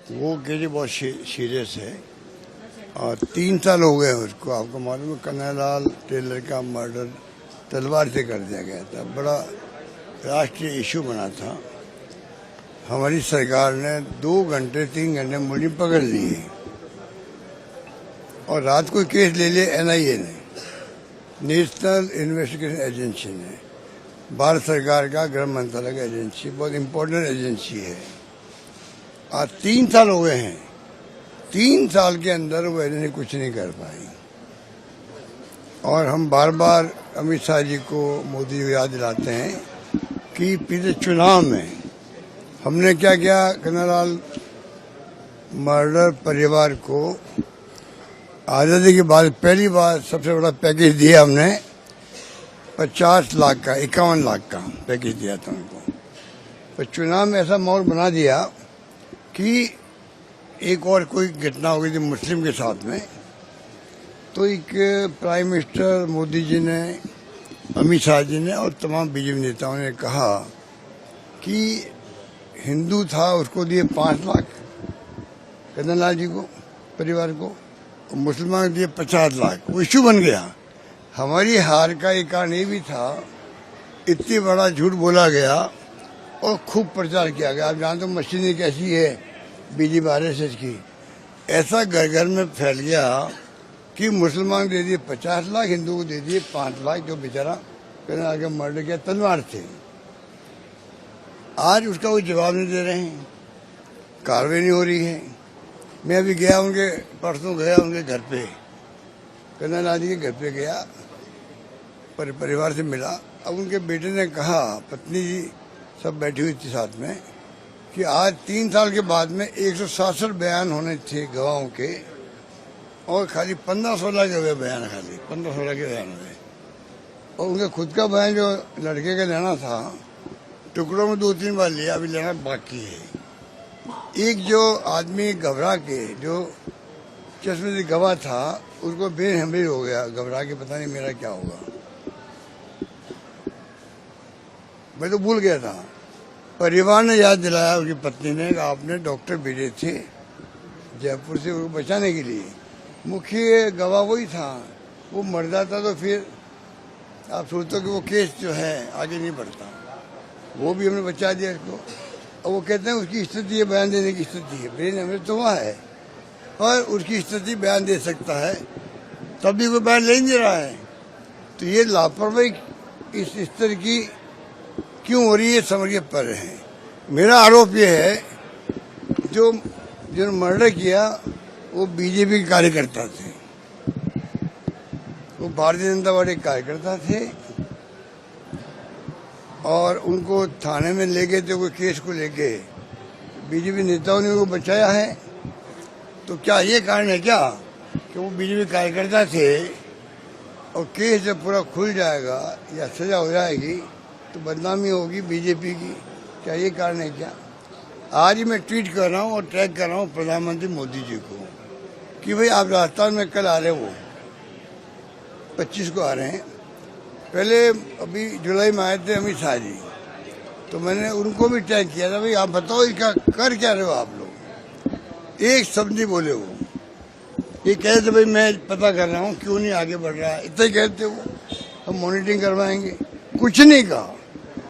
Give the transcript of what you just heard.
वो केस बहुत सीरियस है और 3 साल हो गए उसको। आपको मालूम है कन्हैयालाल टेलर का मर्डर तलवार से कर दिया गया था, बड़ा राष्ट्रीय इशू बना था। हमारी सरकार ने 2 घंटे 3 घंटे मुलजिम पकड़ लिए और रात को केस ले लिया एनआईए ने, नेशनल इन्वेस्टिगेशन एजेंसी ने, भारत सरकार का गृह मंत्रालय का एजेंसी, बहुत इम्पोर्टेंट एजेंसी है। आज 3 साल हो गए हैं, 3 साल के अंदर वो एजेंसी कुछ नहीं कर पाई। और हम बार बार अमित शाह जी को, मोदी जी को याद दिलाते हैं कि पिछले चुनाव में हमने क्या किया, कन्हैयालाल मर्डर परिवार को आज़ादी के बाद पहली बार सबसे बड़ा पैकेज दिया हमने, 50 लाख का, 51 लाख का पैकेज दिया था उनको। तो चुनाव में ऐसा माहौल बना दिया कि एक और कोई घटना हो गई थी मुस्लिम के साथ में, तो एक प्राइम मिनिस्टर मोदी जी ने, अमित शाह जी ने और तमाम बीजेपी नेताओं ने कहा कि हिंदू था उसको दिए 5 लाख कन्हैयालाल जी को, परिवार को, और मुसलमान को दिए 50 लाख। वो इशू बन गया। हमारी हार का एक कारण ये भी था, इतनी बड़ा झूठ बोला गया और खूब प्रचार किया गया। आप जानते हो मशीनें कैसी है बीजेपी आरएसएस की, ऐसा घर घर में फैल गया कि मुसलमान दे दिए 50 लाख, हिंदू को दे दिए 5 लाख, जो बेचारा कन्हैयालाल का मर्डर किया तलवार से। आज उसका कोई जवाब नहीं दे रहे हैं, कार्रवाई नहीं हो रही है। मैं अभी गया उनके, परसों गया उनके घर पे, कन्हैयालाल जी के घर पे गया, परिवार से मिला। अब उनके बेटे ने कहा, पत्नी जी सब बैठी हुई थी साथ में, कि आज 3 साल के बाद में 167 बयान होने थे गवाहों के और खाली 15-16 के हुए बयान, खाली 15-16 के बयान हुए। और उनका खुद का बयान जो लड़के का लेना था, टुकड़ों में 2-3 बार लिया, अभी लेना बाकी है। एक जो आदमी घबरा के, जो चश्मे से गवाह था, उसको बेहमरी हो गया, घबरा के पता नहीं मेरा क्या होगा। मैं तो भूल गया था। परिवार ने याद दिलाया, उसकी पत्नी ने, आपने डॉक्टर भेजे थे जयपुर से उसको बचाने के लिए। मुख्य गवाह वही था, वो मर जाता तो फिर आप सोचते हो कि वो केस जो है आगे नहीं बढ़ता। वो भी हमने बचा दिया इसको। और वो कहते हैं उसकी स्थिति है, बयान देने की स्थिति है, ब्रेन हेमरेज तो वहाँ है और उसकी स्थिति बयान दे सकता है, तब भी कोई बयान ले नहीं रहा है। तो ये लापरवाही इस स्तर की क्यों हो रही है, समझ के परे है। मेरा आरोप ये है, जो मर्डर किया वो बीजेपी के कार्यकर्ता थे, वो भारतीय जनता पार्टी के कार्यकर्ता थे और उनको थाने में ले गए थे कोई केस को लेके, बीजेपी नेताओं ने उनको बचाया है। तो क्या ये कारण है क्या कि वो बीजेपी कार्यकर्ता थे और केस जब पूरा खुल जाएगा या सजा हो जाएगी तो बदनामी होगी बीजेपी की? क्या ये कारण है क्या? आज ही मैं ट्वीट कर रहा हूँ और टैग कर रहा हूँ प्रधानमंत्री मोदी जी को कि भाई आप राजस्थान में कल आ रहे हो, 25 को आ रहे हैं। पहले अभी जुलाई में आए थे अमित शाह जी, तो मैंने उनको भी टैग किया था, भाई आप बताओ इसका कर क्या रहे हो आप लोग। एक शब्द नहीं बोले वो, ये कह रहे थे भाई मैं पता कर रहा हूँ क्यों नहीं आगे बढ़ रहा है, इतना ही कहते वो, हम मॉनिटरिंग करवाएंगे, कुछ नहीं कहा।